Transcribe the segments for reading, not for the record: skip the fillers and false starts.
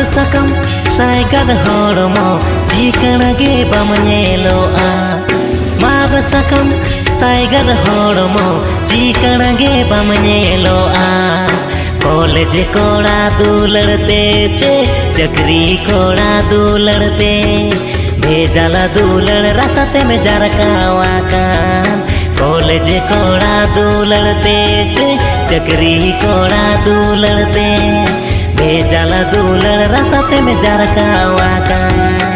sakam sai gad hormo jikana ge bam nyeloa mar sakam sai gad hormo jikana ge bam nyeloa college कोड़ा दूलड़ते चे चकरी कोड़ा दूलड़ते भेजाला दूलड़ रास्ते में जरकावा कान कॉलेज कोड़ा दूलड़ते चे चकरी कोड़ा दूलड़ते भेजाला दूलड़ रास्ते में जरकावा कान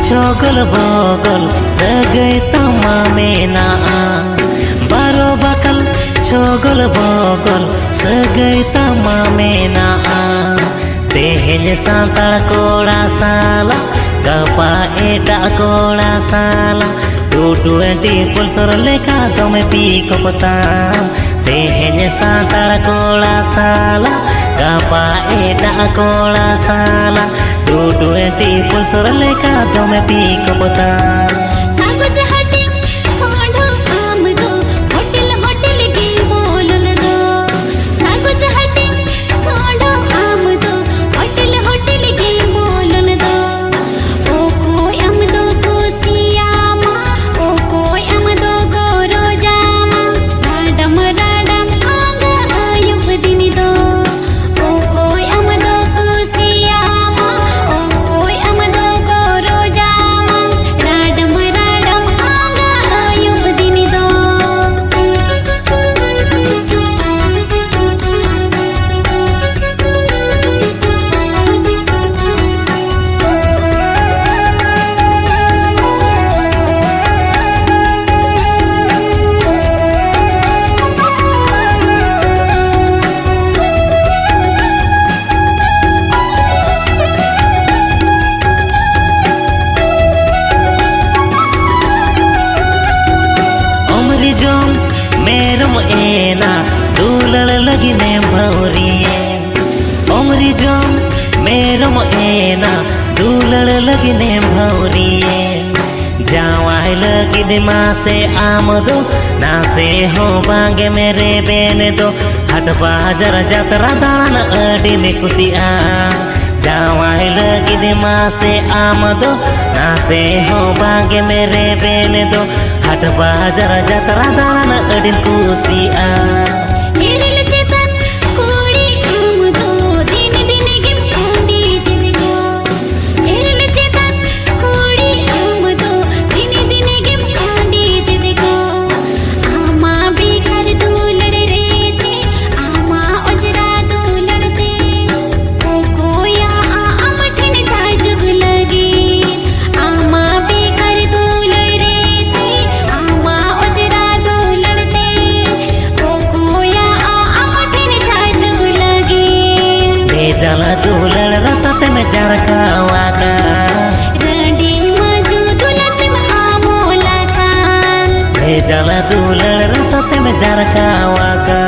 चोगल बोगल जगै तमा में ना बारो बकल चोगल बोगल जगै तमा में ना तेहेज सांताल कोड़ा साला गपा एटा कोड़ा साला 220 पुलसर लेखा दमे पीको पताम तेहेज सांताल कोड़ा साला गपा एटा कोड़ा साला 220 पुलसर लेखा दमे पीको पताम मेरम एना दूलड़ लगी ने भौरिए उमरी जोम मेरम एना दूलड़ लगी ने भौरिए जावाई लगी दिमा से आमदो ना से हो बांगे मेरे बेने दो हट बाजार जातरा दान अडी में खुशिया जावाई लगी दिमा से आमदो ना से हो बांगे मेरे बेने दो हट बाजार जातरा दान अडी खुशिया जाला दूलड़ रसते में जरकावा का रंडी मजू दुलत में आमोला का जाला दूलड़ रसते में जरकावा का।